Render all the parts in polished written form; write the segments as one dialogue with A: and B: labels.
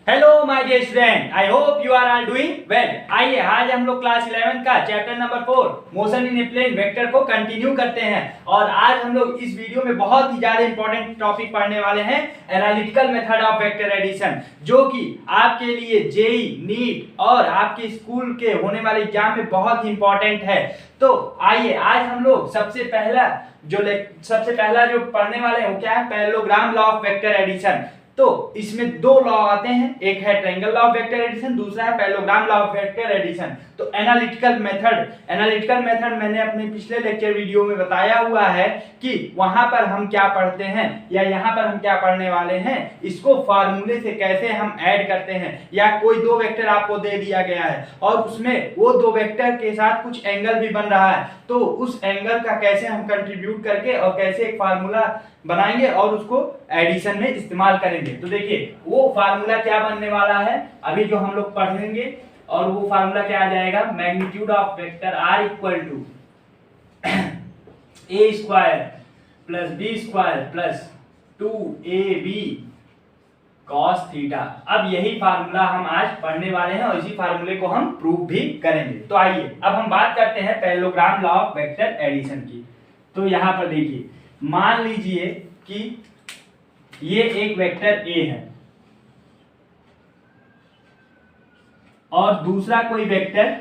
A: Hello my dear student, I hope you are all doing well. आइए आज हम लोग क्लास 11 का chapter number 4 motion in a plane vector को continue करते हैं। और आज हम लोग इस वीडियो में बहुत ही ज्यादा इंपॉर्टेंट टॉपिक पढ़ने वाले हैं, analytical method of vector addition, जो कि आपके लिए जेई नीट और आपके स्कूल के होने वाले एग्जाम में बहुत ही इंपॉर्टेंट है। तो आइए आज हम लोग सबसे पहला जो पढ़ने वाले हैं वो क्या है, parallelogram law of vector addition. तो इसमें दो लॉ आते हैं, एक है triangle law of vector addition, दूसरा है parallelogram law of vector addition. तो एनालिटिकल मेथड मैंने अपने पिछले लेक्चर वीडियो में बताया हुआ है कि वहां पर हम क्या पढ़ते हैं या यहाँ पर हम क्या पढ़ने वाले हैं, इसको फार्मूले से कैसे हम ऐड करते हैं, या कोई दो वेक्टर आपको दे दिया गया है और उसमें वो दो वेक्टर के साथ कुछ एंगल भी बन रहा है, तो उस एंगल का कैसे हम कंट्रीब्यूट करके और कैसे एक फार्मूला बनाएंगे और उसको एडिशन में इस्तेमाल करेंगे। तो देखिए वो फार्मूला क्या बनने वाला है अभी जो हम लोग पढ़ेंगे, और वो फार्मूला क्या आ जाएगा, magnitude of vector R equal to A square plus B square plus 2ab cos theta. अब यही फार्मूला हम आज पढ़ने वाले हैं और इसी फार्मूले को हम प्रूव भी करेंगे। तो आइए अब हम बात करते हैं parallelogram law of vector addition की। तो यहाँ पर देखिए, मान लीजिए कि ये एक वेक्टर ए है और दूसरा कोई वेक्टर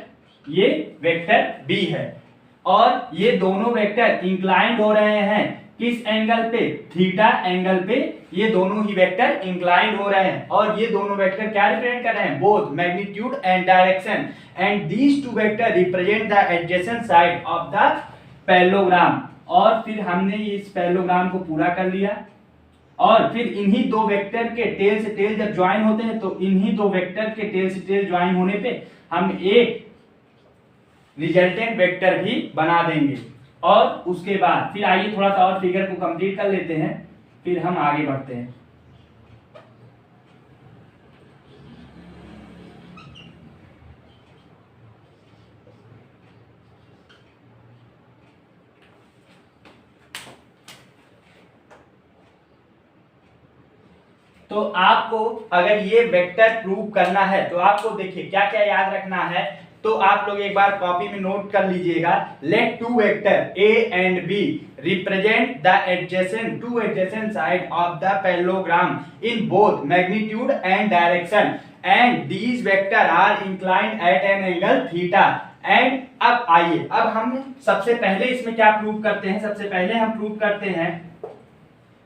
A: ये वेक्टर बी है, और ये दोनों वेक्टर इंक्लाइंड हो रहे हैं किस एंगल पे, थीटा एंगल पे ये दोनों ही वेक्टर इंक्लाइंड हो रहे हैं। और ये दोनों वेक्टर क्या रिप्रेजेंट कर रहे हैं, both magnitude and direction, and these two vector represent the adjacent side of the parallelogram. और फिर हमने इस पैरेललोग्राम को पूरा कर लिया, और फिर इन्हीं दो वेक्टर के टेल से टेल जब ज्वाइन होते हैं तो इन्हीं दो वेक्टर के टेल से टेल ज्वाइन होने पे हम एक रिजल्टेंट वेक्टर भी बना देंगे। और उसके बाद फिर आइए थोड़ा सा और फिगर को कंप्लीट कर लेते हैं, फिर हम आगे बढ़ते हैं। तो आपको अगर ये वेक्टर प्रूव करना है तो आपको देखिए क्या क्या याद रखना है। तो आप लोग एक बार कॉपी में नोट कर लीजिएगा, let two vector A and B represent the adjacent side of the parallelogram in both magnitude and direction, and these vector are inclined at an angle theta. And अब आइए अब हम सबसे पहले इसमें क्या प्रूव करते हैं, सबसे पहले हम प्रूव करते हैं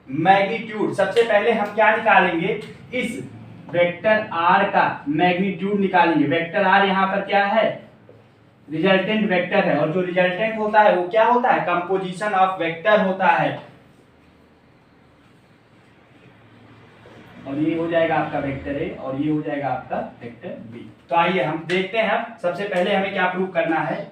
A: मैग्नीट्यूड। सबसे पहले हम क्या निकालेंगे, इस वेक्टर आर का मैग्नीट्यूड निकालेंगे। वेक्टर आर यहाँ पर क्या है, रिजल्टेंट वेक्टर है, और जो रिजल्टेंट होता है वो क्या होता है, कंपोजिशन ऑफ वेक्टर होता है। और ये हो जाएगा आपका वेक्टर ए और ये हो जाएगा आपका वेक्टर बी। तो आइए हम देखते हैं, अब सबसे पहले हमें क्या प्रूव करना है।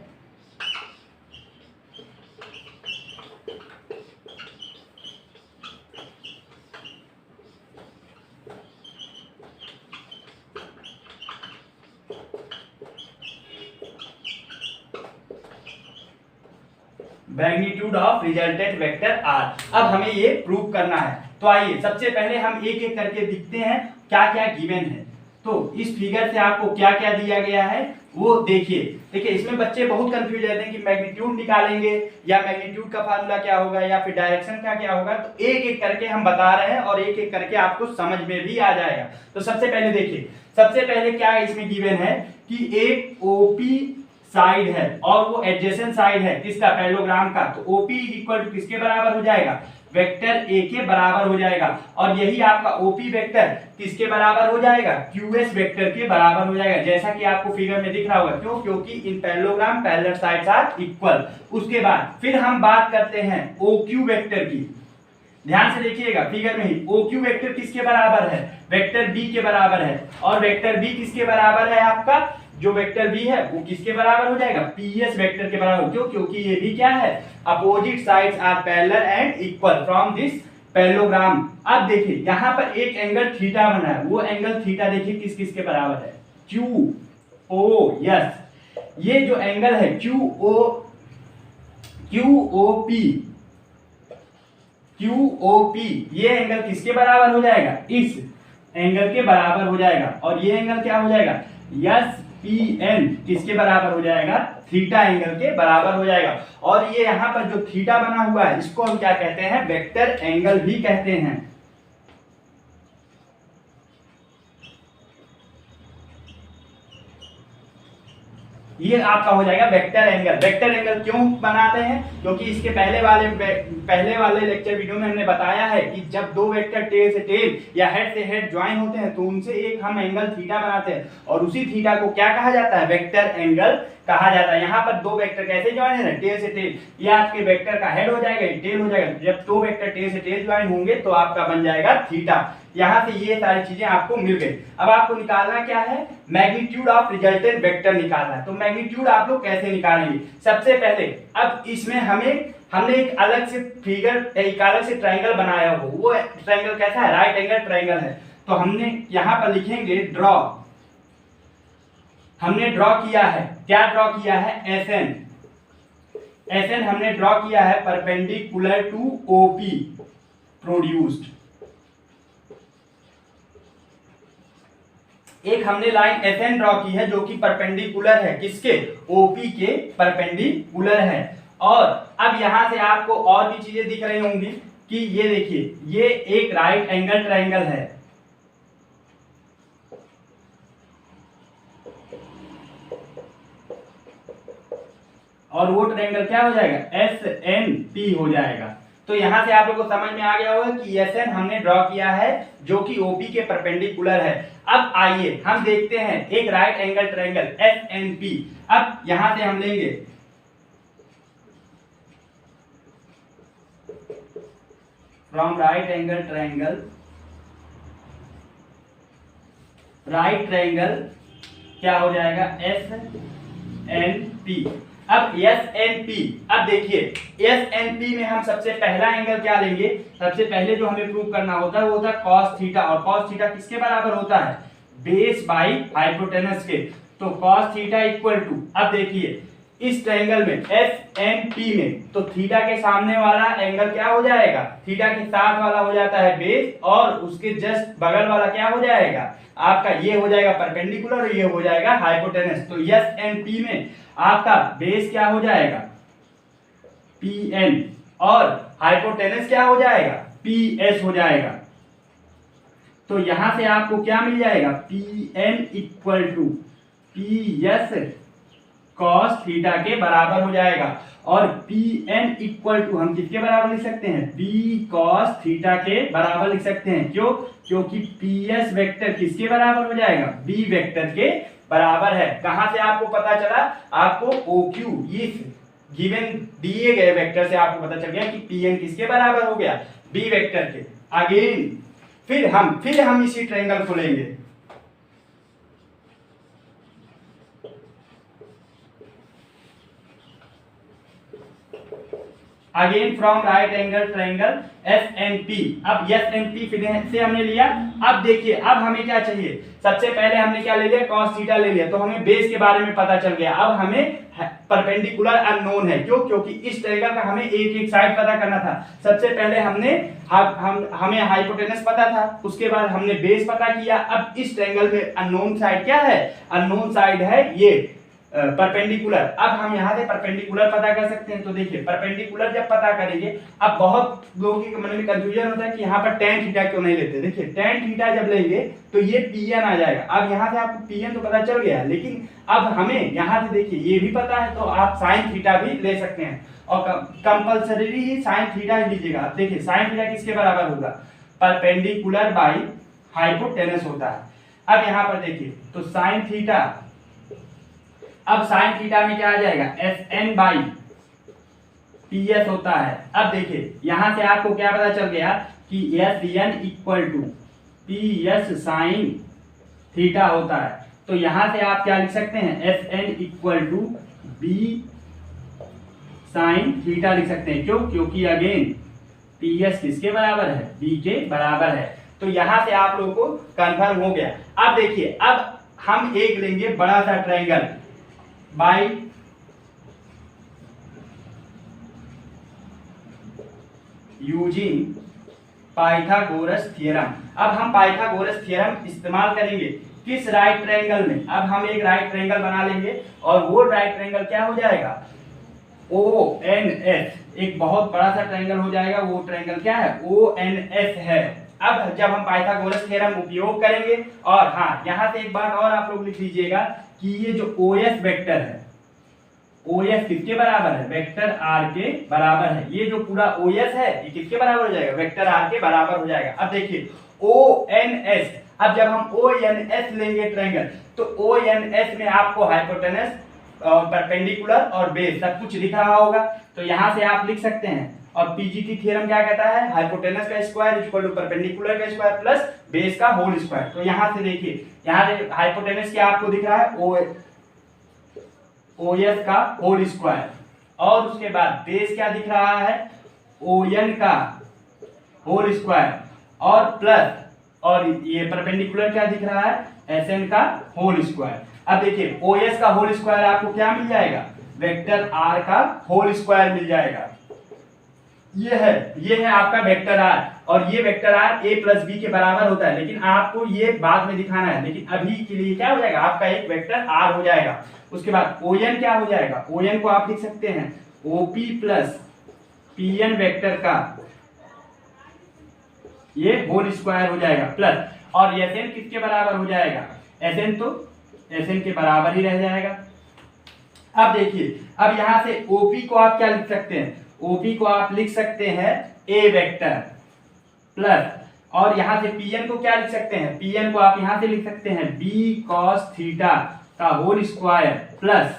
A: Magnitude of resultant vector R, अब हमें ये प्रूव करना है। तो आइए सबसे पहले हम एक एक करके दिखते हैं क्या क्या गिवन है। तो इस फिगर से आपको क्या क्या दिया गया है वो देखिए इसमें बच्चे बहुत कंफ्यूज रहते हैं कि मैग्नीट्यूड निकालेंगे या मैग्नीट्यूड का फार्मूला क्या होगा या फिर डायरेक्शन का क्या होगा। तो एक एक करके हम बता रहे हैं और एक एक करके आपको समझ में भी आ जाएगा। तो सबसे पहले देखिए, सबसे पहले क्या इसमें गिवन है कि एक ओपी साइड है और वो एडजेसेंट साइड है किसका, पैरेललोग्राम का। तो OP इक्वल टू किसके बराबर हो जाएगा, वेक्टर A के बराबर हो जाएगा। और यही आपका OP वेक्टर किसके बराबर हो जाएगा, QS वेक्टर के बराबर हो जाएगा, जैसा कि आपको फिगर में दिख रहा होगा। क्यों, क्योंकि in parallelogram parallel sides are equal. उसके बाद फिर हम बात करते हैं OQ वेक्टर की। ध्यान से देखिएगा फिगर में ही, OQ वेक्टर किसके बराबर है, वेक्टर B के बराबर है। और वेक्टर B किसके बराबर है, आपका जो वेक्टर बी है वो किसके बराबर हो जाएगा, PS वेक्टर के बराबर। क्यों, क्योंकि ये भी क्या है, opposite sides are parallel and equal from this parallelogram. अब देखिए यहाँ पर एक एंगल थीटा बना है, वो एंगल थीटा देखिए किस किस के बराबर है, QOS। ये जो एंगल है QOP ये एंगल किसके बराबर हो जाएगा, इस एंगल के बराबर हो जाएगा। और ये एंगल क्या हो जाएगा, यस पी एन किसके बराबर हो जाएगा, थीटा एंगल के बराबर हो जाएगा। और ये यहाँ पर जो थीटा बना हुआ है इसको हम क्या कहते हैं, वेक्टर एंगल भी कहते हैं। ये आपका हो जाएगा वेक्टर एंगल। वेक्टर एंगल क्यों बनाते हैं, क्योंकि इसके पहले वाले लेक्चर वीडियो में हमने बताया है कि जब दो वेक्टर टेल से टेल या हेड से हेड ज्वाइन होते हैं तो उनसे एक हम एंगल थीटा बनाते हैं और उसी थीटा को क्या कहा जाता है, वेक्टर एंगल कहा जाता है। यहाँ पर दो वेक्टर कैसे ज्वाइन है, टेल से टेल, ये आपके वेक्टर का हेड हो जाएगा, टेल हो जाएगा। जब दो वेक्टर टेल से टेल ज्वाइन होंगे तो आपका बन जाएगा थीटा। यहाँ से ये सारी चीजें आपको मिल गई। अब आपको निकालना क्या है, मैग्नीट्यूड ऑफ रिजल्टेंट वेक्टर निकालना है। तो मैग्नीट्यूड आप लोग कैसे निकालेंगे, सबसे पहले अब इसमें हमने एक अलग से फिगर, एक अलग से ट्रायंगल बनाया हो। वो ट्रायंगल कैसा है, राइट एंगल ट्रायंगल है। तो हमने यहाँ पर लिखेंगे ड्रॉ, हमने ड्रॉ किया है, क्या ड्रॉ किया है, एसएन। एसएन हमने ड्रॉ किया है परपेंडिकुलर टू ओपी प्रोड्यूस्ड। एक हमने लाइन एसएन ड्रॉ की है जो कि परपेंडिकुलर है, किसके, ओपी के परपेंडिकुलर है। और अब यहां से आपको और भी चीजें दिख रही होंगी कि ये देखिए, ये एक राइट एंगल ट्रायंगल है। और वो ट्रायंगल क्या हो जाएगा, एस एन पी हो जाएगा। तो यहां से आप लोगों को समझ में आ गया होगा कि एस एन हमने ड्रॉ किया है जो कि ओपी के परपेंडिकुलर है। अब आइए हम देखते हैं एक right angle triangle S N P. अब यहां से हम लेंगे from right angle triangle, right triangle क्या हो जाएगा, एस एन पी। अब एस एन पी, अब देखिए एस एन पी में हम सबसे पहला एंगल क्या लेंगे, सबसे पहले जो हमें प्रूव करना होता है वो होता है कॉस थीटा। और कॉस थीटा किसके बराबर होता है, बेस बाई हाइपोटेनस के। तो कॉस थीटा इक्वल टू, अब देखिए इस ट्रायंगल में एस एन पी में तो थीटा के सामने वाला एंगल क्या हो जाएगा, थीटा के साथ वाला हो जाता है बेस, और उसके जस्ट बगल वाला क्या हो जाएगा आपका, ये हो जाएगा परपेंडिकुलर और ये हो जाएगा हाइपोटेनस। तो एस एन पी में आपका बेस क्या हो जाएगा, पी एन, और हाइपोटेनस क्या हो जाएगा, पी एस हो जाएगा। तो यहां से आपको क्या मिल जाएगा, P N equal to P S cos theta के बराबर हो जाएगा। और पी एन इक्वल टू हम किसके बराबर लिख सकते हैं, बी कॉस थीटा के बराबर लिख सकते हैं। क्यों, क्योंकि पी एस वेक्टर किसके बराबर हो जाएगा, बी वेक्टर के बराबर है। कहां से आपको पता चला, आपको OQ इस गिवन दिए गए वेक्टर से आपको पता चल गया कि पी एन किसके बराबर हो गया, बी वेक्टर के। अगेन फिर हम इसी ट्रायंगल को लेंगे, again from right angle triangle S N P. अब एस एन पी से हमने लिया। अब देखिए अब हमें क्या चाहिए, सबसे पहले हमने क्या ले लिया, कॉस थीटा ले लिया, तो हमें बेस के बारे में पता चल गया। अब हमें परपेंडिकुलर अननोन है, क्यों, क्योंकि इस ट्रायंगल का हमें एक एक साइड पता करना था। सबसे पहले हमें हाइपोटेनस पता था, उसके बाद हमने बेस पता किया। अब इस ट्रायंगल में अननोन साइड क्या है, अननोन साइड है ये परपेंडिकुलर। अब हम यहाँ से परपेंडिकुलर पता कर सकते हैं। तो देखिए परपेंडिकुलर जब पता करेंगे, अब बहुत लोगों के मन में कंफ्यूजन होता है कि यहाँ पर tan थीटा क्यों नहीं लेते। देखिए tan थीटा जब लेंगे तो ये pn आ जाएगा। अब यहाँ से आपको pn तो पता चल गया, लेकिन अब हमें यहाँ से देखिए ये भी पता है, तो आप sin थीटा भी ले सकते हैं और कंपल्सरी ही sin थीटा ही लीजिएगा। अब देखिए sin थीटा किसके बराबर होगा, परपेंडिकुलर बाई हाइपोटेनस होता है। अब यहाँ पर देखिए तो sin थीटा, अब साइन थीटा में क्या आ जाएगा, S N by P S होता है। अब देखिए यहां से आपको क्या पता चल गया कि S N equal to P S sine theta होता है। तो यहां से आप क्या लिख सकते हैं, S N equal to B sine theta लिख सकते हैं। क्यों, क्योंकि अगेन पी एस किसके बराबर है, बी के बराबर है। तो यहां से आप लोगों को कंफर्म हो गया। अब देखिए अब हम एक लेंगे बड़ा सा triangle by using Pythagoras theorem. अब हम पाइथागोरस थ्योरम इस्तेमाल करेंगे किस राइट ट्रायंगल में। अब हम एक राइट ट्रायंगल बना लेंगे और वो राइट ट्रायंगल क्या हो जाएगा, ONS, एक बहुत बड़ा सा ट्रायंगल हो जाएगा। वो ट्रायंगल क्या है, ONS है। अब जब हम पाइथागोरस थ्योरम उपयोग करेंगे, और हाँ यहाँ से एक बात और आप लोग लिख लीजिएगा कि ये जो OS वेक्टर है, OS किसके बराबर है, वेक्टर R के बराबर है। ये जो पूरा OS है ये किसके बराबर हो जाएगा, वेक्टर R के बराबर हो जाएगा। अब देखिए ONS, अब जब हम ONS लेंगे ट्रायंगल, तो ONS में आपको हाइपोटेनस और परपेंडिकुलर और बेस सब कुछ दिख रहा होगा। तो यहाँ से आप लिख सकते हैं, और पीजीटी थ्योरम क्या कहता है, हाइपोटेनस का स्क्वायर इक्वल टू परपेंडिकुलर का स्क्वायर प्लस बेस का होल स्क्वायर। तो यहाँ से देखिए, यहाँ से हाइपोटेनस क्या आपको दिख रहा है, OS का होल स्क्वायर, और उसके बाद बेस क्या दिख रहा है, ON का होल स्क्वायर, और प्लस, और ये परपेंडिकुलर क्या दिख रहा है, SN का होल स्क्वायर। अब देखिए OS का होल स्क्वायर आपको क्या मिल जाएगा, वेक्टर R का होल स्क्वायर मिल जाएगा। ये है आपका वेक्टर R, और ये vector R a plus b के बराबर होता है, लेकिन आपको ये बाद में दिखाना है। लेकिन अभी के लिए क्या हो जाएगा, आपका एक वेक्टर R हो जाएगा। उसके बाद ON क्या हो जाएगा, ON को आप लिख सकते हैं OP प्लस PN वेक्टर का ये होल स्क्वायर हो जाएगा, प्लस, और SN किसके बराबर हो जाएगा, SN तो SN के बराबर ही रह जाएगा। अब देखिए, अब यहां से OP को आप क्या लिख सकते हैं, OP को आप लिख सकते हैं A वेक्टर प्लस, और यहां से PN को क्या लिख सकते हैं, PN को आप यहां से लिख सकते हैं B cos थीटा का होल स्क्वायर प्लस,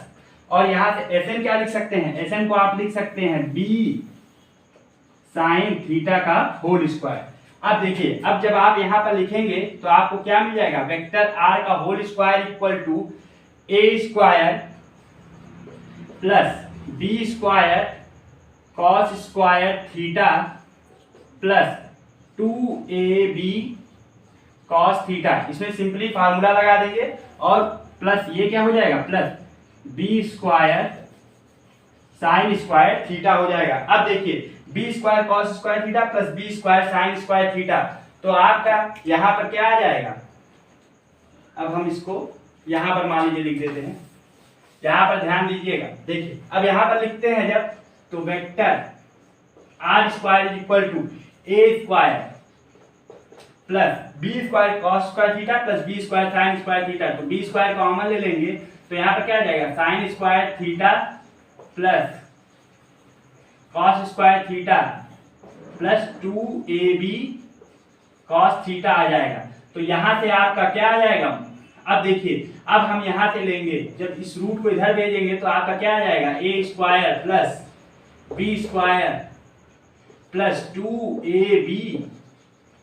A: और यहां से SN क्या लिख सकते हैं, SN को आप लिख सकते हैं B sin थीटा का होल स्क्वायर। अब देखिए, अब जब आप यहां पर लिखेंगे तो आपको क्या मिल जाएगा, वेक्टर R का whole square equal to A square plus B square cos square theta plus 2AB cos theta. इसमें सिंपली फार्मूला लगा देंगे, और प्लस ये क्या हो जाएगा, plus B square sine square theta हो जाएगा। अब देखिए B square cos square theta plus B square sine square theta, तो आपका यहाँ पर क्या आ जाएगा। अब हम इसको यहाँ पर मान लीजिए लिख देते हैं, यहाँ पर ध्यान दीजिएगा। देखिए अब यहाँ पर लिखते हैं जब, तो vector R square equal to A square plus B square cos square theta plus B square sine square theta. तो B स्क्वायर कॉमन ले लेंगे, तो यहाँ पर क्या आ जाएगा, sine square theta plus cos square theta plus 2AB cos theta आ जाएगा। तो यहां से आपका क्या आ जाएगा, अब देखिए, अब हम यहां से लेंगे, जब इस रूट को इधर भेजेंगे तो आपका क्या आ जाएगा, A square plus B square plus 2AB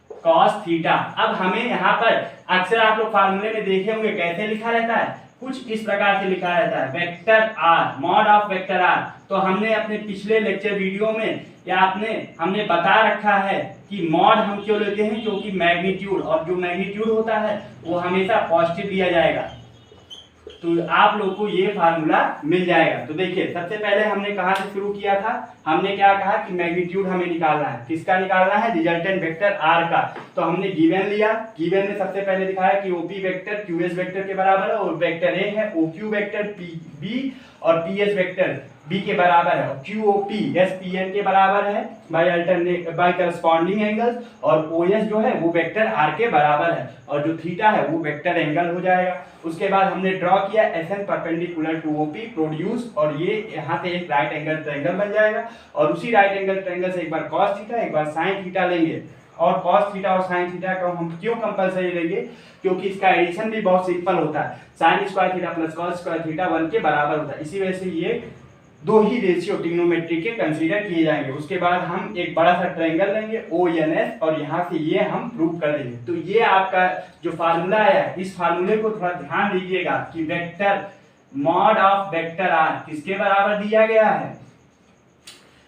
A: cos theta. अब हमें यहाँ पर अक्सर आप लोग फार्मूले में देखे होंगे कैसे लिखा रहता है, कुछ इस प्रकार से लिखा रहता है, vector R mod of vector R। तो हमने अपने पिछले लेक्चर वीडियो में या हमने बता रखा है कि मॉड हम क्यों लेते हैं, क्योंकि मैग्नीट्यूड, और जो मैग्नीट्यूड होता है वो हमेशा पॉजिटिव दिया जाएगा। तो आप लोग को ये फार्मूला मिल जाएगा। तो देखिए सबसे पहले हमने कहाँ से शुरू किया था, हमने क्या कहा कि मैग्नीट्यूड हमें निकालना है, किसका निकालना है, रिजल्टेंट वेक्टर R का। तो हमने गिवन लिया, गिवन में सबसे पहले दिखाया कि OP वेक्टर QS वेक्टर के बराबर है, और वेक्टर A है OQ वेक्टर B, और PS वेक्टर B के बराबर है, और QOP SPN के बराबर है बाय करस्पॉन्डिंग एंगल्स, और OS जो है वो वेक्टर R के बराबर है, और जो थीटा है वो वेक्टर एंगल हो जाएगा। उसके बाद हमने ड्रॉ किया SN perpendicular to OP produce, और ये यहाँ से एक राइट एंगल ट्रायंगल बन जाएगा, और उसी राइट एंगल ट्रायंगल से एक बार cos थीटा एक बार sin थीटा लेंगे। और cos थीटा और sin थीटा को हम क्यों कंपलसरी लेंगे, क्योंकि इसका एडिशन भी बहुत सिंपल होता है, sin square theta plus cos square theta 1 के बराबर होता है। इसी वजह से ये दो ही रेशियो ट्रिग्नोमेट्री के कंसीडर किए जाएंगे। उसके बाद हम एक बड़ा सा ट्रायंगल लेंगे ONS, और यहाँ से ये हम प्रूव कर देंगे। तो ये आपका जो फार्मूला है, इस फार्मूले को थोड़ा ध्यान दीजिएगा कि vector mod of vector R किसके बराबर दिया गया है,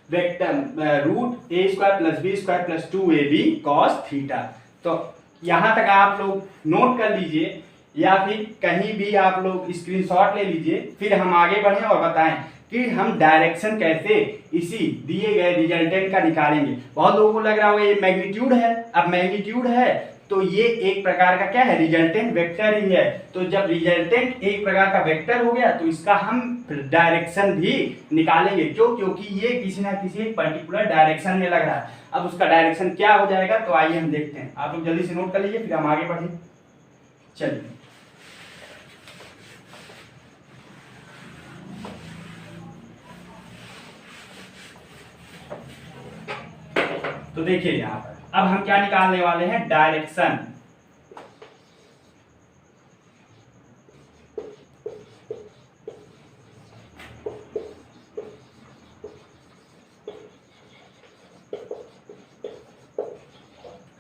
A: vector root A square plus B square plus 2AB cos theta. तो यहाँ तक आप लोग नोट कर लीजिए, या फिर कहीं भी आप लोग स्क्रीनशॉट ले लीजिए, फिर हम आगे बढ़ें और बताएं कि हम डायरेक्शन कैसे इसी दिए गए रिजल्टेंट का निकालेंगे। बहुत लोगों को लग रहा होगा ये मैग्नीट्यूड है। अब मैग्नीट्यूड है तो ये एक प्रकार का क्या है, रिजल्टेंट वेक्टर ही है। तो जब रिजल्टेंट एक प्रकार का वेक्टर हो गया तो इसका हम डायरेक्शन भी निकालेंगे। क्यों? क्योंकि ये किसी ना किसी एक पर्टिकुलर डायरेक्शन में लग रहा है। अब उसका डायरेक्शन क्या हो जाएगा तो आइए हम देखते हैं। आप लोग जल्दी से नोट कर लीजिए, फिर हम आगे बढ़ें। चलिए, तो देखिए यहाँ पर अब हम क्या निकालने वाले हैं, डायरेक्शन।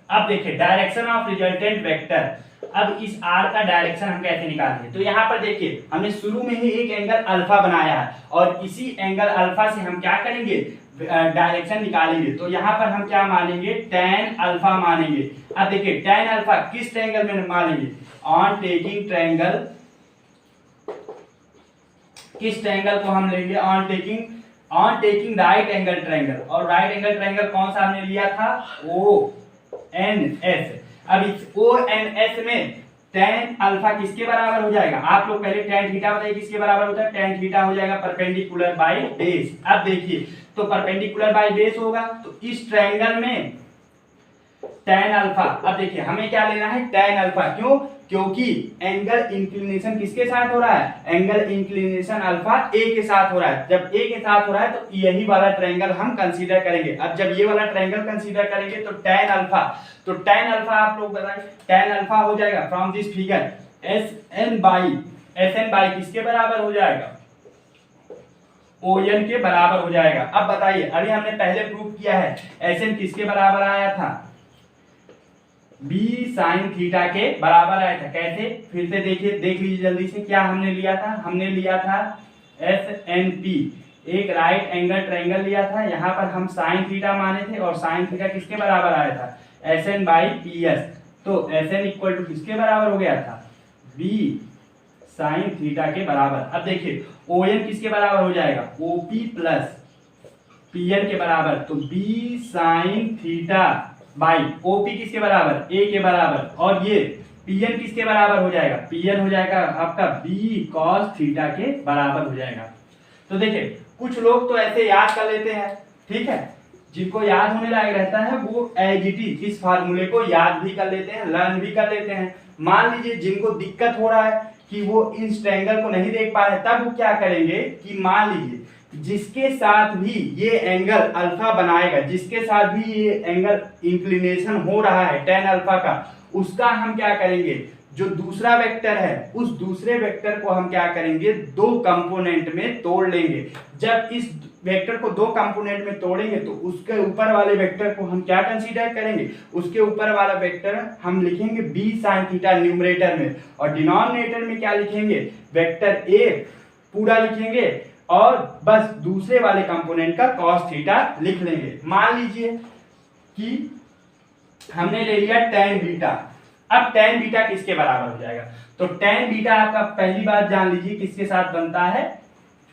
A: अब देखिए डायरेक्शन ऑफ रिजल्टेंट वेक्टर। अब इस r का डायरेक्शन हम कैसे निकालेंगे, तो यहाँ पर देखिए हमने शुरू में ही एक एंगल अल्फा बनाया है और इसी एंगल अल्फा से हम क्या करेंगे, डायरेक्शन निकालेंगे। तो यहाँ पर हम क्या मानेंगे, tan अल्फा मानेंगे। अब देखिए tan अल्फा किस ट्रायंगल में मानेंगे, ऑन टेकिंग ट्रायंगल। किस ट्रायंगल को हम लेंगे, on taking right angle triangle. और राइट एंगल ट्रायंगल कौन सा हमने लिया था, ONS। अब इस ONS में tan अल्फा किसके बराबर हो जाएगा, आप लोग पहले tan थीटा बताइए किसके बराबर होता है, tan थीटा हो जाएगा परपेंडिकुलर बाय बेस। अब देखिए तो परपेंडिकुलर बाय बेस होगा तो इस ट्रायंगल में tan अल्फा। अब देखिए हमें क्या लेना है, tan अल्फा। क्यों? क्योंकि एंगल इंक्लिनेशन किसके साथ हो रहा है, एंगल इंक्लिनेशन अल्फा ए के साथ हो रहा है। जब ए के साथ हो रहा है तो यही वाला ट्रायंगल हम कंसीडर करेंगे। अब जब ये वाला ट्रायंगल कंसीडर करेंगे तो tan अल्फा, तो tan अल्फा आप लोग बताएं, tan अल्फा हो जाएगा from this figure SN by किसके बराबर हो जाएगा, ON के बराबर हो जाएगा। अब बताइए, अभी हमने पहले प्रूव किया है SN किसके बराबर आया था, B sin थीटा के बराबर आया था। कैसे, फिर से देखिए, देख लीजिए जल्दी से, क्या हमने लिया था, हमने लिया था SNP, एक राइट एंगल ट्रायंगल लिया था। यहाँ पर हम sin थीटा माने थे और sin थीटा किसके बराबर आया था, SN बाई PS। तो SN इक्वल टू किसके बराबर हो गया था, B sin थीटा के बराबर। अब देखिए ON किसके बराबर हो जाएगा, OP प्लस PN के बराबर। तो B sin theta by OP किसके बराबर, A के बराबर। और ये PN किसके बराबर हो जाएगा, PN हो जाएगा आपका B cos थीटा के बराबर हो जाएगा। तो देखिए कुछ लोग तो ऐसे याद कर लेते हैं, ठीक है, जिनको याद होने लायक रहता है वो एज इट इज इस फार्मूले को याद भी कर लेते हैं, लर्न भी कर लेते हैं। मान लीजिए जिनको दिक्कत हो रहा है कि वो इस ट्रायंगल को नहीं देख पा रहे, तब वो क्या करेंगे कि मान लीजिए जिसके साथ भी ये एंगल अल्फा बनाएगा, जिसके साथ भी ये एंगल इंक्लिनेशन हो रहा है tan अल्फा का, उसका हम क्या करेंगे, जो दूसरा वेक्टर है उस दूसरे वेक्टर को हम क्या करेंगे, दो कंपोनेंट में तोड़ लेंगे। जब इस वेक्टर को दो कंपोनेंट में तोड़ेंगे तो उसके ऊपर वाले वेक्टर को हम क्या कंसीडर करेंगे, उसके ऊपर वाला वेक्टर हम लिखेंगे B sin थीटा न्यूमरेटर में, और डिनोमिनेटर में क्या लिखेंगे, वेक्टर A पूरा लिखेंगे और बस दूसरे वाले कंपोनेंट का cos थीटा लिख लेंगे। मान लीजिए कि हमने ले लिया tan बीटा। अब tan बीटा किसके बराबर हो जाएगा, तो tan बीटा आपका पहली बात जान लीजिए किसके साथ बनता है,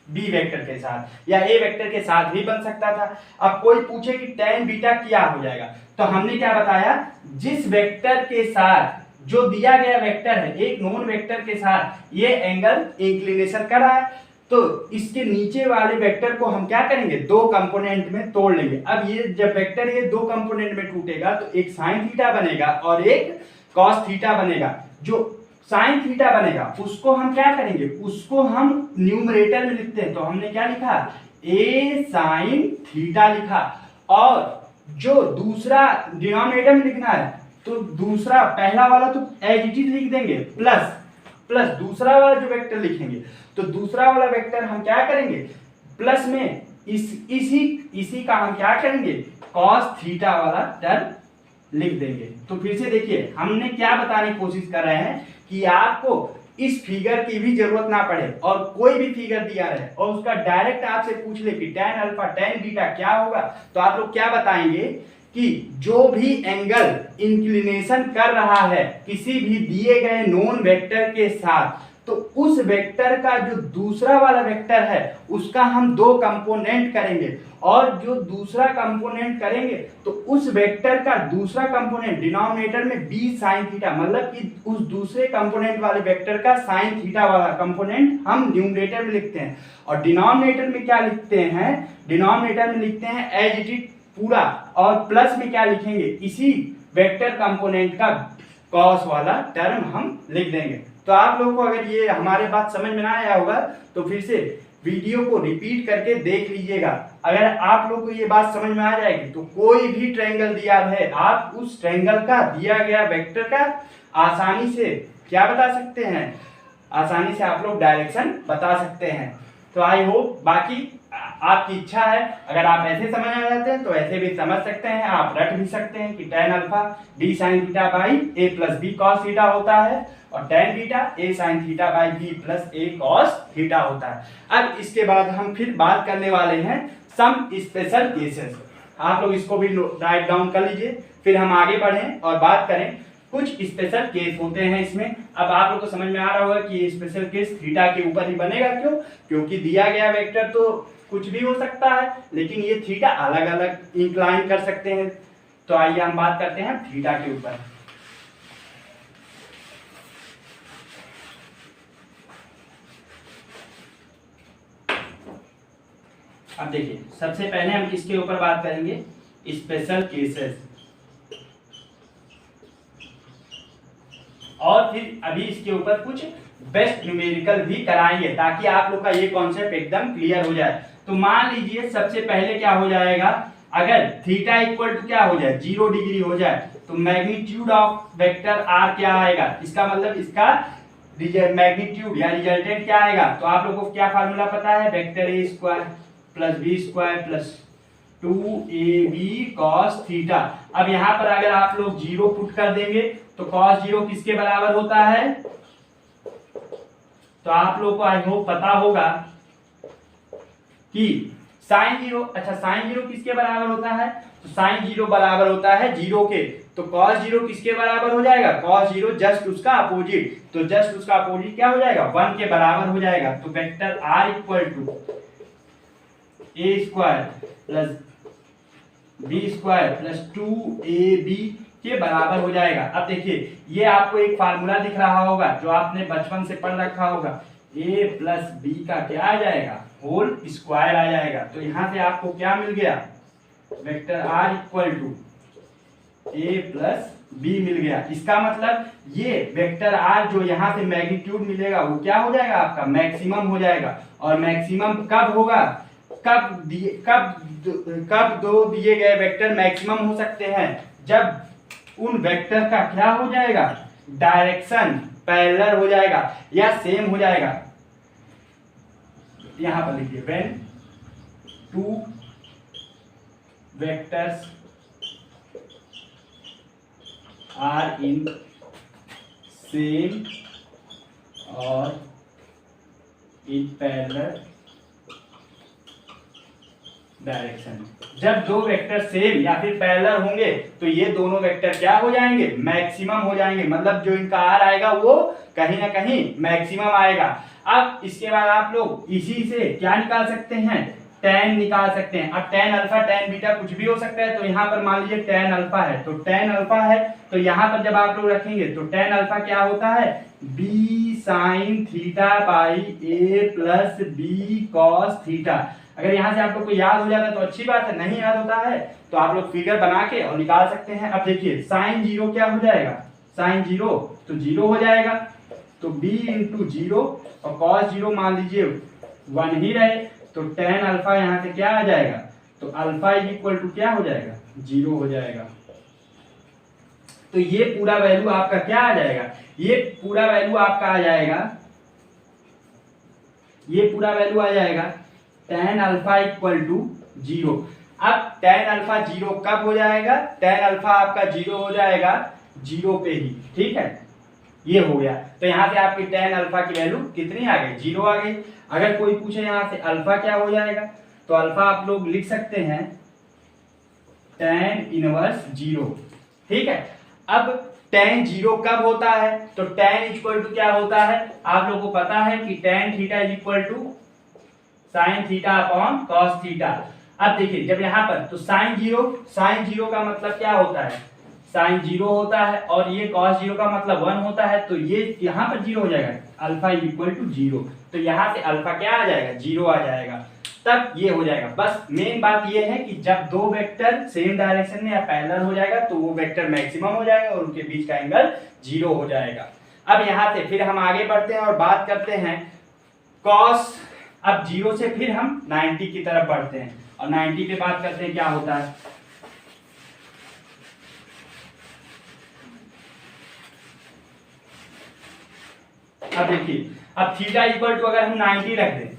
A: B वेक्टर के साथ या A वेक्टर के साथ भी बन सकता था। अब कोई पूछे कि tan बीटा क्या हो जाएगा, तो हमने क्या बताया, जिस वेक्टर के साथ जो दिया गया वेक्टर है, एक नोन वेक्टर के साथ ये एंगल इंक्लिनेशन कर रहा है, तो इसके नीचे वाले वेक्टर को हम क्या करेंगे, दो कंपोनेंट में तोड़ लेंगे। अब ये जब वेक्टर ये दो कंपोनेंट में टूटेगा तो एक साइन थीटा बनेगा और एक कॉस थीटा बनेगा। जो साइन थीटा बनेगा उसको हम क्या करेंगे, उसको हम न्यूमरेटर में लिखते हैं, तो हमने क्या लिखा, A साइन थीटा लिखा। और जो दूसरा डिनोमिनेटर में लिखना है तो दूसरा, पहला वाला तो एज इट इज लिख देंगे, प्लस दूसरा वाला जो वेक्टर लिखेंगे तो दूसरा वाला वेक्टर हम क्या करेंगे, प्लस में इसी का हम क्या करेंगे, कॉस थीटा वाला टर्म लिख देंगे। तो फिर से देखिए हमने क्या बताने की कोशिश कर रहे हैं कि आपको इस फिगर की भी जरूरत ना पड़े और कोई भी फिगर दिया रहे और उसका डायरेक्ट आपसे पूछ ले कि tan अल्फा tan बीटा क्या होगा, तो आप लोग क्या बताएंगे कि जो भी एंगल इंक्लिनेशन कर रहा है किसी भी दिए गए नोन वेक्टर के साथ, तो उस वेक्टर का जो दूसरा वाला वेक्टर है उसका हम दो कंपोनेंट करेंगे, और जो दूसरा कंपोनेंट करेंगे तो उस वेक्टर का दूसरा कंपोनेंट डिनोमिनेटर में b sin थीटा, मतलब कि उस दूसरे कंपोनेंट वाले वेक्टर का sin थीटा वाला कंपोनेंट हम न्यूमरेटर में लिखते हैं, और डिनोमिनेटर में क्या लिखते हैं, डिनोमिनेटर में लिखते हैं एज इट इज पूरा, और प्लस में क्या लिखेंगे, इसी वेक्टर कंपोनेंट का कॉस वाला टर्म हम लिख देंगे। तो आप लोगों को अगर ये हमारे बात समझ में ना आया होगा तो फिर से वीडियो को रिपीट करके देख लीजिएगा। अगर आप लोग को ये बात समझ में आ जाएगी तो कोई भी ट्रायंगल दिया है, आप उस ट्रायंगल का दिया गया वेक्टर का आसानी से क्या बता सकते हैं, आसानी से आप लोग डायरेक्शन बता सकते हैं। तो आई होप, बाकी आपकी इच्छा है, अगर आप ऐसे समझ आ जाते हैं तो ऐसे भी समझ सकते हैं, आप रट भी सकते हैं कि tan alpha b sin theta by a plus b cos theta होता है, और tan beta a sin theta by b plus a cos theta होता है। अब इसके बाद हम फिर बात करने वाले हैं सम स्पेशल केसेस। आप लोग इसको भी राइट डाउन कर लीजिए, फिर हम आगे बढ़ें और बात करें। कुछ स्पेशल केस होते हैं इसमें। अब आप लोग को समझ में आ रहा होगा कि ये स्पेशल केस थीटा के ऊपर ही बनेगा, क्यों, क्योंकि दिया गया वेक्टर तो कुछ भी हो सकता है, लेकिन ये थीटा अलग अलग इंक्लाइन कर सकते हैं। तो आइए हम बात करते हैं थीटा के ऊपर। अब देखिए, सबसे पहले हम इसके ऊपर बात करेंगे स्पेशल केसेस, और फिर अभी इसके ऊपर कुछ बेस्ट न्यूमेरिकल भी कराएंगे ताकि आप लोग का ये कॉन्सेप्ट एकदम क्लियर हो जाए। तो मान लीजिए सबसे पहले क्या हो जाएगा, अगर थीटा इक्वल टू क्या हो जाए, 0 डिग्री हो जाए, तो मैग्नीट्यूड ऑफ वेक्टर आर क्या आएगा, इसका मतलब इसका मैग्नीट्यूड या रिजल्टेंट क्या आएगा। तो आप लोगों को क्या फार्मूला पता है, vector A square plus B square plus 2ab cos theta. अब यहाँ पर अगर आप लोग 0 पुट कर देंगे तो cos 0 किसके बराबर होता है, तो आप लोग को आई होप पता होगा कि sin 0, अच्छा sin 0 किसके बराबर होता है, तो sin 0 बराबर होता है 0 के, तो cos 0 किसके बराबर हो जाएगा, cos 0 जस्ट उसका अपोजिट, तो जस्ट उसका अपोजिट क्या हो जाएगा, 1 के बराबर हो जाएगा। तो vector r equal to A square plus B square plus 2ab के बराबर हो जाएगा। अब देखिए, ये आपको एक फार्मूला दिख रहा होगा जो आपने बचपन से पढ़ रखा होगा, a प्लस बी का क्या आ जाएगा, होल स्क्वायर आ जाएगा। तो यहाँ से आपको क्या मिल गया, vector r equal to a plus B मिल गया। इसका मतलब ये वेक्टर r जो यहाँ से मैग्नीट्यूड मिलेगा वो क्या हो जाएगा, आपका मैक्सिमम हो जाएगा। और मैक्सिमम कब होगा, कब दो दिए गए वेक्टर मैक्सिमम हो सकते हैं, जब उन वेक्टर का क्या हो जाएगा, डायरेक्शन पैरेलल हो जाएगा या सेम हो जाएगा। यहां पर लिखिए, when two vectors are in same और इन पैरेलल डायरेक्शन। जब दो वेक्टर सेम या फिर पैरेलल होंगे तो ये दोनों वेक्टर क्या हो जाएंगे, मैक्सिमम हो जाएंगे, मतलब जो इनका आर आएगा वो कहीं ना कहीं मैक्सिमम आएगा। अब इसके बाद आप लोग इसी से क्या निकाल सकते हैं, tan निकाल सकते हैं। अब tan अल्फा tan बीटा कुछ भी हो सकता है, तो यहाँ पर मान लीजिए tan अल्फा है, तो tan अल्फा है तो यहाँ पर जब आप लोग रखेंगे तो tan अल्फा क्या होता है, b sin theta by a plus b cos theta. अगर यहाँ से आप लोग को याद हो जाता है तो अच्छी बात है, नहीं याद होता है तो आप लोग फिगर बना के और निकाल सकते हैं। अब देखिए, sin 0 क्या हो जाएगा, sin 0 तो 0 हो जाएगा, तो b इंटू 0 और cos 0 मान लीजिए 1 ही रहे, तो tan अल्फा यहाँ से क्या आ जाएगा, तो अल्फा इक्वल टू क्या हो जाएगा, 0 हो जाएगा। तो ये पूरा वैल्यू आपका क्या आ जाएगा, ये पूरा वैल्यू आपका आ जाएगा, ये पूरा वैल्यू आ जाएगा tan अल्फा इक्वल टू 0। अब tan अल्फा 0 कब हो जाएगा, tan अल्फा आपका 0 हो जाएगा 0 पे ही, ठीक है, ये हो गया। तो यहाँ से आपकी tan अल्फा की वैल्यू कितनी आ गई, 0 आ गई। अगर कोई पूछे यहाँ से अल्फा क्या हो जाएगा, तो अल्फा आप लोग लिख सकते हैं tan इनवर्स 0, ठीक है। अब tan 0 कब होता है? तो tan इक्वल टू क्या होता है? आप लोगों को पता है कि tan theta is equal to sin theta upon cos theta. अब देखिए जब यहाँ पर तो sin 0 का मतलब क्या होता है? sin 0 होता है और ये cos 0 का मतलब 1 होता है, तो ये यहाँ पर 0 हो जाएगा, अल्फा इक्वल टू 0। तो यहाँ से अल्फा क्या आ जाएगा? 0 आ जाएगा, तब ये हो जाएगा। बस मेन बात ये है कि जब दो वेक्टर सेम डायरेक्शन में या पैरेलल हो जाएगा तो वो वेक्टर मैक्सिमम हो जाएगा और उनके बीच का एंगल 0 हो जाएगा। अब यहाँ से फिर हम आगे बढ़ते हैं और बात करते हैं cos। अब 0 से फिर हम 90 की तरफ बढ़ते हैं और 90 पे बात करते हैं क्या होता है। अब देखिए, अब थीटा इक्वल टू अगर हम 90 रख दें,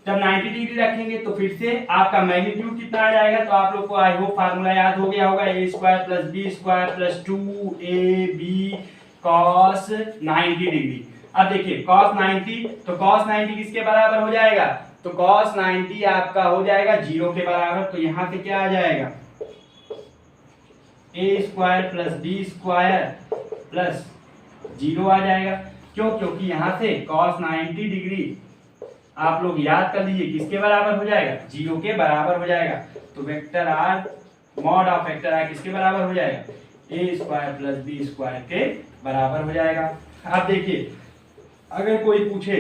A: जब 90 डिग्री रखेंगे तो फिर से आपका मैग्नीट्यूड कितना आ जाएगा? तो आप लोग को आई होप फार्मूला याद हो गया होगा, a square plus B square plus 2ab cos 90 degree. अब देखिए cos 90, तो cos 90 किसके बराबर हो जाएगा? तो cos 90 आपका हो जाएगा 0 के बराबर। तो यहाँ से क्या आ जाएगा? a square plus B square plus 0 आ जाएगा। क्यों? क्योंकि यहाँ से cos 90 डिग्री आप लोग याद कर लीजिए किसके बराबर हो जाएगा? 0 के बराबर हो जाएगा। तो vector R mod of vector R किसके बराबर हो जाएगा? a square plus B square के बराबर हो जाएगा। अब देखिए अगर कोई पूछे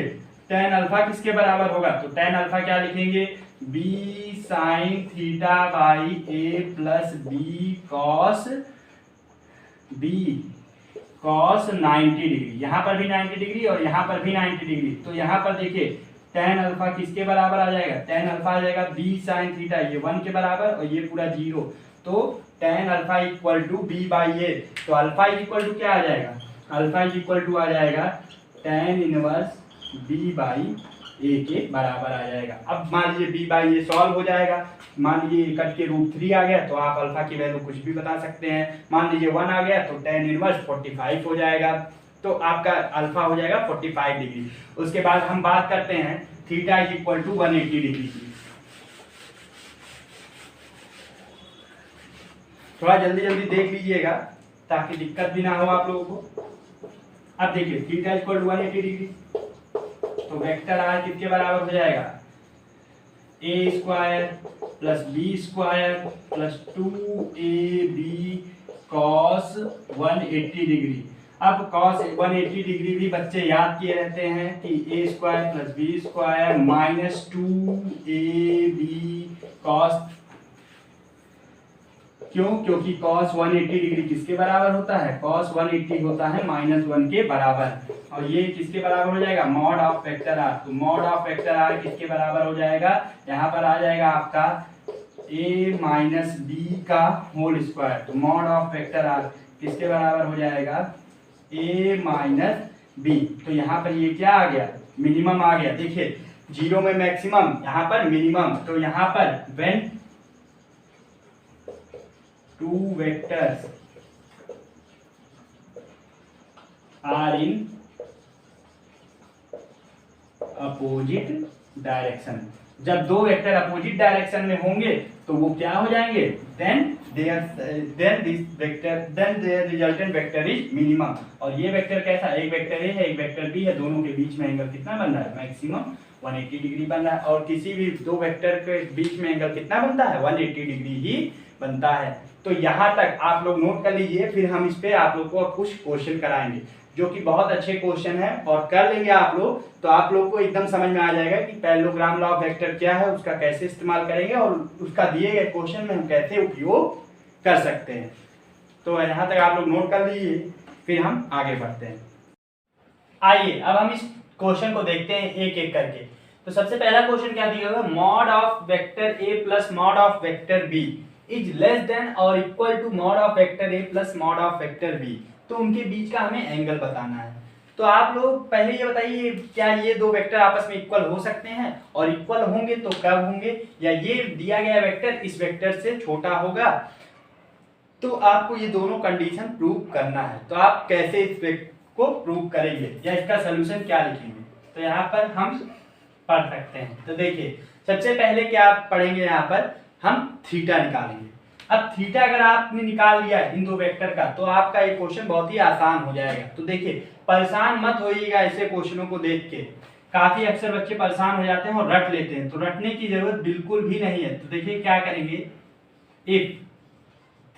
A: tan अल्फा किसके बराबर होगा, तो tan अल्फा क्या लिखेंगे? b sin theta by a plus b cos 90 degree. यहाँ पर भी 90 डिग्री और यहाँ पर भी 90 डिग्री। तो यहाँ पर देखिए tan अल्फा किसके बराबर आ जाएगा? tan अल्फा आ जाएगा b sin थीटा, ये 1 के बराबर और ये पूरा 0। तो tan alpha equal to b by a। तो अल्फा इक्वल टू क्या आ जाएगा? अल्फा इक्वल टू आ जाएगा tan inverse b by a के बराबर आ जाएगा। अब मान लीजिए b बाई a सॉल्व हो जाएगा, मान लीजिए कट के √3 आ गया तो आप अल्फा की वैल्यू कुछ भी बता सकते हैं। मान लीजिए 1 आ गया तो tan इनवर्स 45 हो जाएगा, तो आपका अल्फा हो जाएगा 45 डिग्री। उसके बाद हम बात करते हैं theta is equal to 180 degree की। थोड़ा जल्दी जल्दी देख लीजिएगा ताकि दिक्कत भी ना हो आप लोगों को। अब देखिए theta is equal to 180 degree, तो वेक्टर आर किसके बराबर हो जाएगा? a square plus B square plus 2ab cos 180 degree. अब cos 180 डिग्री भी बच्चे याद किए रहते हैं कि a square plus B square minus 2ab cos। क्यों? क्योंकि cos 180 डिग्री किसके बराबर होता है? cos 180 होता है -1 के बराबर। और ये किसके बराबर हो जाएगा? Mod of vector R. तो मॉड ऑफ वेक्टर आर किसके बराबर हो जाएगा? यहाँ पर आ जाएगा आपका a माइनस बी का होल स्क्वायर। तो मॉड ऑफ वेक्टर आर किसके बराबर हो जाएगा? a minus B. तो यहाँ पर ये क्या आ गया? मिनिमम आ गया। देखिए 0 में मैक्सिमम, यहाँ पर मिनिमम। तो यहाँ पर when two vectors are in opposite direction, जब दो वेक्टर अपोजिट डायरेक्शन में होंगे तो वो क्या हो जाएंगे? then their resultant vector is minimum। और ये वेक्टर कैसा? एक वेक्टर ए है एक वेक्टर बी है, दोनों के बीच में एंगल कितना बन रहा है? मैक्सिमम 180 डिग्री बन रहा है। और किसी भी दो वेक्टर के बीच में एंगल कितना बनता है? 180 डिग्री ही बनता है। तो यहाँ तक आप लोग नोट कर लीजिए, फिर हम इस पे आप लोग को कुछ क्वेश्चन कराएंगे जो कि बहुत अच्छे क्वेश्चन है और कर लेंगे आप लोग, तो आप लोग को एकदम समझ में आ जाएगा कि पैरेललोग्राम लॉ ऑफ वेक्टर क्या है, उसका कैसे इस्तेमाल करेंगे और उसका दिए गए क्वेश्चन में हम कैसे उपयोग कर सकते हैं। तो यहाँ तक आप लोग नोट कर लीजिए, फिर हम आगे बढ़ते हैं। आइए अब हम इस क्वेश्चन को देखते हैं एक एक करके। तो सबसे पहला क्वेश्चन क्या दिया हुआ है? Mod of vector A plus mod of vector B is less than और equal to mod of vector A plus mod of vector B. तो उनके बीच का हमें एंगल बताना है। तो आप लोग पहले ये बताइए, क्या ये दो वेक्टर आपस में इक्वल हो सकते हैं? और इक्वल होंगे तो कब होंगे? या ये दिया गया वेक्टर इस वेक्टर से छोटा होगा? तो आपको ये दोनों कंडीशन प्रूव करना है। तो आप कैसे इस को प्रूव करेंगे या इसका सोल्यूशन क्या लिखेंगे? तो यहाँ पर हम पढ़ सकते हैं। तो देखिए सबसे पहले क्या पढ़ेंगे, यहाँ पर हम थीटा निकालेंगे। अब थीटा अगर आपने निकाल लिया इन दो वेक्टर का तो आपका ये क्वेश्चन बहुत ही आसान हो जाएगा। तो देखिए परेशान मत होइएगा ऐसे क्वेश्चनों को देख के, काफी अक्सर बच्चे परेशान हो जाते हैं और रट लेते हैं, तो रटने की जरूरत बिल्कुल भी नहीं है। तो देखिए क्या करेंगे, if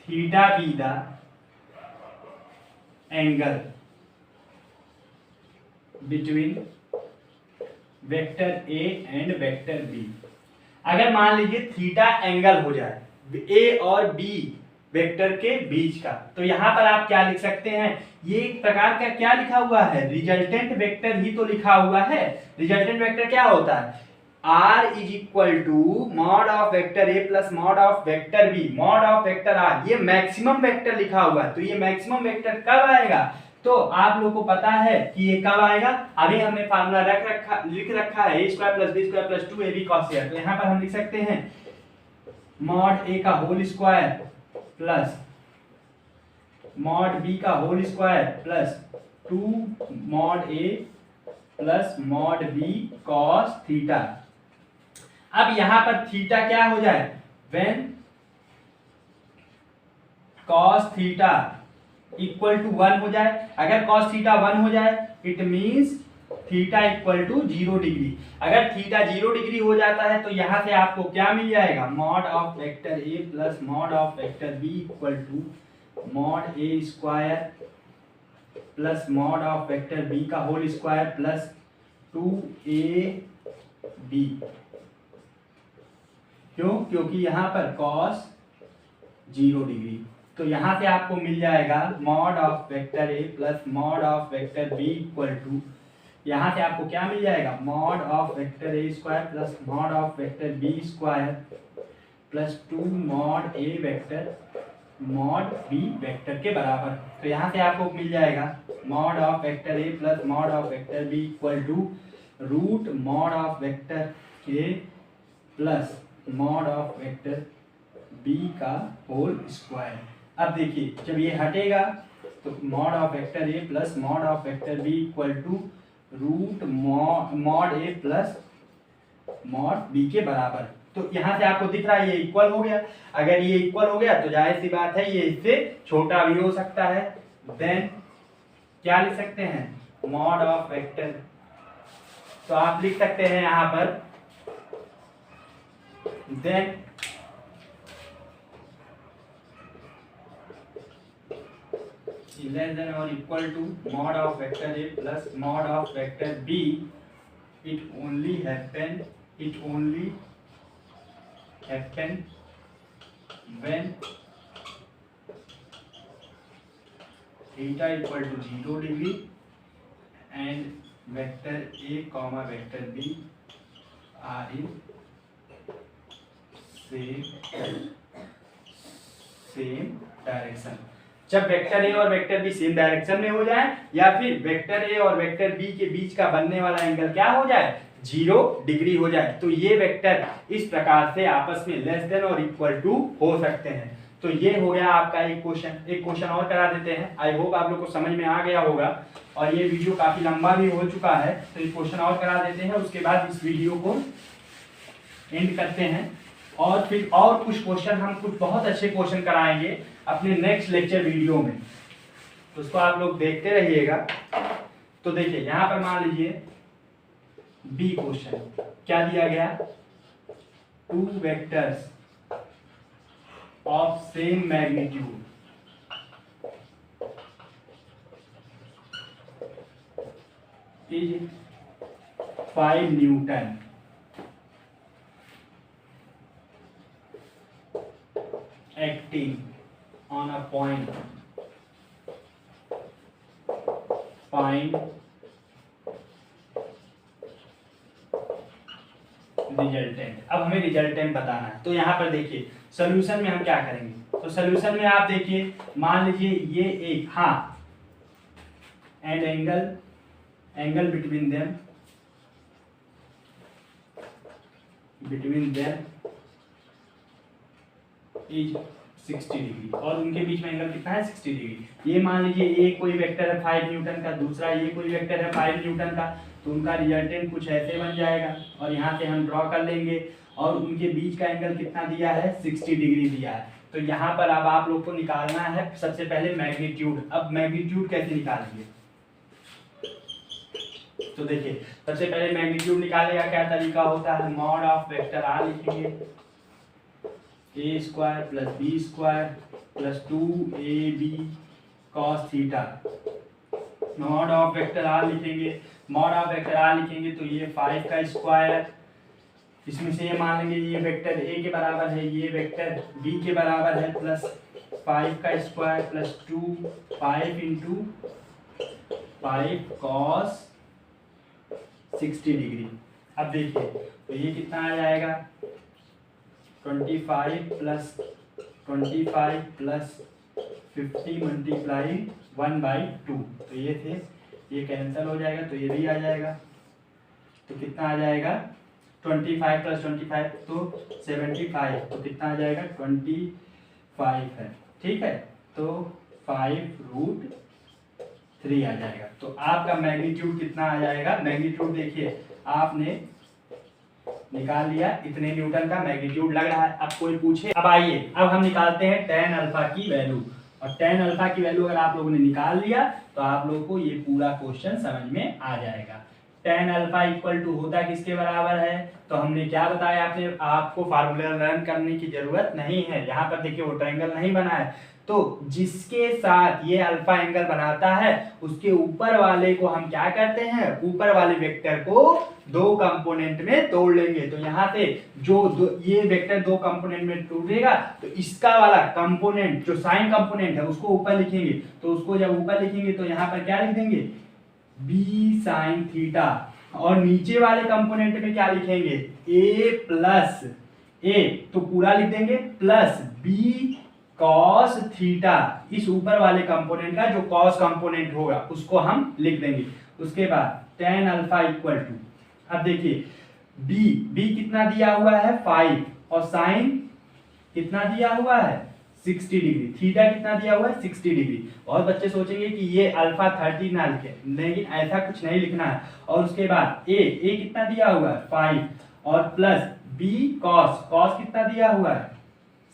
A: theta be the angle between vector A and vector B, अगर मान लीजिए थीटा एंगल हो जाए ए और बी वेक्टर के बीच का, तो यहां पर आप क्या लिख सकते हैं, ये एक प्रकार का क्या लिखा हुआ है, रिजल्टेंट वेक्टर ही तो लिखा हुआ है। रिजल्टेंट वेक्टर क्या होता है, r is equal to mod of vector A plus mod of vector B, mod of vector r, ये मैक्सिमम वेक्टर लिखा हुआ है। तो ये मैक्सिमम वेक्टर कब आएगा, तो आप लोगों को पता है कि ये कब आएगा, अभी हमने फार्मूला लिख रखा है a² + b² + 2ab cos a। तो यहाँ पर हम लिख सकते हैं मॉड a का whole square plus mod b का whole square plus 2 mod a plus mod b cos theta. अब यहां पर थीटा क्या हो जाए, when cos theta equal to 1 हो जाए। अगर cos थीटा 1 हो जाए it means theta equal to 0 degree. अगर थीटा 0 डिग्री हो जाता है तो यहां से आपको क्या मिल जाएगा, mod of vector A plus mod of vector B equal to mod A square plus mod of vector B का होल स्क्वायर प्लस 2ab। क्यों, क्योंकि यहां पर cos 0 डिग्री, तो यहां से आपको मिल जाएगा mod of vector A plus mod of vector B equal to, यहां से आपको क्या मिल जाएगा, mod of vector A square plus mod of vector B square plus 2 mod A vector mod B vector के बराबर। तो यहां से आपको मिल जाएगा mod of vector A plus mod of vector B equal to root mod of vector A plus mod of vector B का whole square. अब देखिए जब ये हटेगा तो mod of vector A plus mod of vector B equal to root mod A plus mod B के बराबर। तो यहां से आपको दिख रहा है ये इक्वल हो गया। अगर ये इक्वल हो गया तो जाहिर सी बात है ये इससे छोटा भी हो सकता है। देन क्या लिख सकते हैं, मॉड ऑफ वेक्टर, तो आप लिख सकते हैं यहां पर then less than or equal to mod of vector a plus mod of vector b, it only happen when theta equal to 0 degree and vector a comma vector b are in same direction। जब vector A और vector B same direction में हो जाए या फिर vector A और vector B के बीच का बनने वाला एंगल क्या हो जाए, 0 डिग्री हो जाए, तो ये वेक्टर इस प्रकार से आपस में लेस देन और इक्वल टू हो सकते हैं। तो ये हो गया आपका एक क्वेश्चन और करा देते हैं। आई होप आप लोग को समझ में आ गया होगा और ये वीडियो काफी लंबा भी हो चुका है, तो एक क्वेश्चन और करा देते हैं, उसके बाद इस वीडियो को एंड करते हैं। और फिर और कुछ क्वेश्चन, हम कुछ बहुत अच्छे क्वेश्चन कराएंगे अपने नेक्स्ट लेक्चर वीडियो में, तो उसको आप लोग देखते रहिएगा। तो देखिए यहां पर मान लीजिए बी क्वेश्चन क्या दिया गया, 2 vectors of same magnitude is 5 Newton acting on a point, find resultant. अब हमें रिजल्टेंट बताना है, तो यहाँ पर देखिए सोल्यूशन में हम क्या करेंगे, तो सोल्यूशन में आप देखिए मान लीजिए ये एक, हाँ, and angle between them is 60 degree और उनके बीच में एंगल कितना है, 60 डिग्री। ये मान लीजिए ये कोई वेक्टर है 5 न्यूटन का, दूसरा ये कोई वेक्टर है 5 न्यूटन का, तो उनका रिजल्टेंट कुछ ऐसे बन जाएगा और यहाँ से हम ड्रॉ कर लेंगे और उनके बीच का एंगल कितना दिया है, 60 डिग्री दिया है। तो यहाँ पर अब आप लोग को निकालना है सबसे पहले मैग्नीट्यूड। अब मैग्नीट्यूड कैसे निकालेंगे, तो देखिए सबसे पहले मैग्नीट्यूड निकालने का क्या तरीका होता है, मॉड ऑफ वेक्टर आर लिखेंगे, A square plus B square plus 2ab cos theta. Mod of vector R लिखेंगे, मॉड ऑफ वेक्टर आर लिखेंगे तो ये 5 का स्क्वायर, इसमें से ये मान लेंगे ये वेक्टर ए के बराबर है, ये वेक्टर बी के बराबर है, प्लस 5 का square plus 5 into 5 cos 60 degree. अब देखिए तो ये कितना आ जाएगा 25 प्लस 50 मल्टीप्लाई 1/2, तो ये थे, ये कैंसिल हो जाएगा तो ये भी आ जाएगा, तो कितना आ जाएगा 25 प्लस 25 तो 75, तो कितना आ जाएगा 25 है, ठीक है, तो 5√3 आ जाएगा। तो आपका मैग्नीट्यूड कितना आ जाएगा, मैग्नीट्यूड देखिए आपने निकाल लिया, इतने न्यूटन का मैग्नीट्यूड लग रहा है। अब कोई पूछे, अब आइए अब हम निकालते हैं tan अल्फा की वैल्यू, और tan अल्फा की वैल्यू अगर आप लोगों ने निकाल लिया तो आप लोगों को ये पूरा क्वेश्चन समझ में आ जाएगा। tan अल्फा इक्वल टू होता किसके बराबर है, तो हमने क्या बताया, आपको फार्मूला लर्न करने की जरूरत नहीं है। यहाँ पर देखिए वो ट्रायंगल नहीं बना है, तो जिसके साथ ये अल्फा एंगल बनाता है उसके ऊपर वाले को हम क्या करते हैं, ऊपर वाले वेक्टर को दो कंपोनेंट में तोड़ लेंगे। तो यहाँ से ये वेक्टर दो कंपोनेंट में टूटेगा तो इसका वाला कंपोनेंट जो साइन कंपोनेंट है उसको ऊपर लिखेंगे, तो उसको जब ऊपर लिखेंगे तो यहाँ पर क्या लिख देंगे बी साइन थीटा, और नीचे वाले कंपोनेंट में क्या लिखेंगे ए प्लस ए, तो पूरा लिख देंगे प्लस बी कॉस थीटा, इस ऊपर वाले कंपोनेंट का जो कॉस कंपोनेंट होगा उसको हम लिख देंगे। उसके बाद tan अल्फा इक्वल टू, अब देखिए b कितना दिया हुआ है 5, और साइन कितना दिया हुआ है 60 डिग्री, थीटा कितना दिया हुआ है 60 डिग्री। और बच्चे सोचेंगे कि ये अल्फा 30 ना लिखे, लेकिन ऐसा कुछ नहीं लिखना है। और उसके बाद a कितना दिया हुआ है 5, और प्लस b cos कितना दिया हुआ है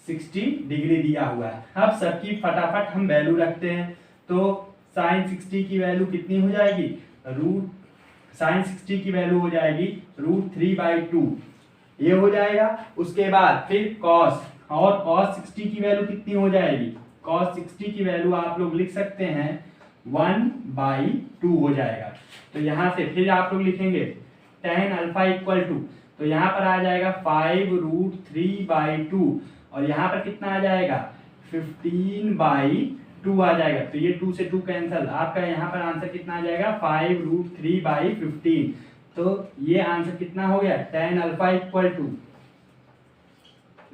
A: 60 डिग्री दिया हुआ है। अब सबकी फटाफट हम वैल्यू रखते हैं, तो साइन 60 की वैल्यू कितनी हो जाएगी, साइन 60 की वैल्यू हो जाएगी √3/2, ये हो जाएगा। उसके बाद फिर कॉस, और कॉस 60 की वैल्यू कितनी हो जाएगी, कॉस 60 की वैल्यू आप लोग लिख सकते हैं 1/2 हो जाएगा। तो यहाँ से फिर आप लोग लिखेंगे tan अल्फा इक्वल टू, तो यहाँ पर आ जाएगा 5√3/2, और यहाँ पर कितना आ जाएगा 15/2 आ जाएगा, तो ये 2 से 2 कैंसिल, आपका यहाँ पर आंसर कितना आ जाएगा 5√3/15। तो ये आंसर कितना हो गया tan अल्फा इक्वल टू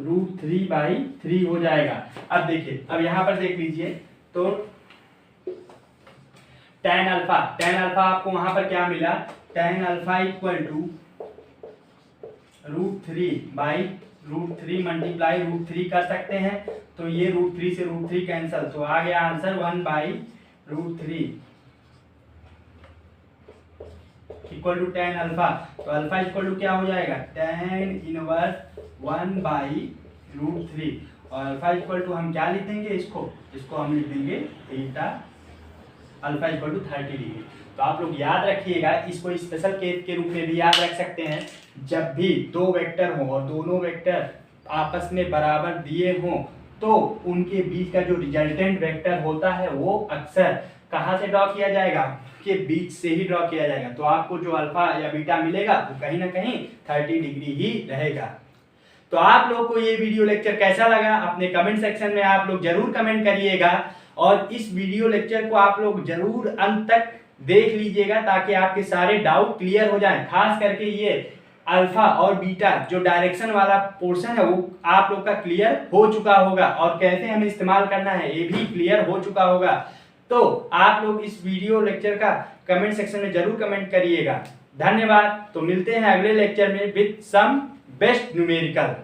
A: √3/3 हो जाएगा। अब देखिए, अब यहाँ पर देख लीजिए, तो tan अल्फा आपको वहां पर क्या मिला, tan alpha equal to √3 multiply √3 कर सकते हैं, तो ये √3 से √3 कैंसिल, तो आ गया answer 1/√3 equal to tan alpha. तो अल्फा इक्वल टू क्या हो जाएगा tan इनवर्स 1/√3, और अल्फा इक्वल टू हम क्या लिख देंगे, इसको हम लिख देंगे theta, alpha equal to 30 degree. तो आप लोग याद रखिएगा, इसको स्पेशल केस के रूप में भी याद रख सकते हैं। जब भी दो वेक्टर हो और दोनों वेक्टर आपस में बराबर दिए हों, तो उनके बीच का जो रिजल्टेंट वेक्टर होता है वो अक्सर कहाँ से ड्रॉ किया जाएगा, के बीच से ही ड्रॉ किया जाएगा। तो आपको जो अल्फा या बीटा मिलेगा वो कहीं ना कहीं 30 डिग्री ही रहेगा। तो आप लोग को ये वीडियो लेक्चर कैसा लगा, अपने कमेंट सेक्शन में आप लोग जरूर कमेंट करिएगा, और इस वीडियो लेक्चर को आप लोग जरूर अंत तक देख लीजिएगा ताकि आपके सारे डाउट क्लियर हो जाएं। खास करके ये अल्फा और बीटा जो डायरेक्शन वाला पोर्शन है वो आप लोग का क्लियर हो चुका होगा, और कैसे हमें इस्तेमाल करना है ये भी क्लियर हो चुका होगा। तो आप लोग इस वीडियो लेक्चर का कमेंट सेक्शन में जरूर कमेंट करिएगा। धन्यवाद। तो मिलते हैं अगले लेक्चर में विद सम बेस्ट न्यूमेरिकल।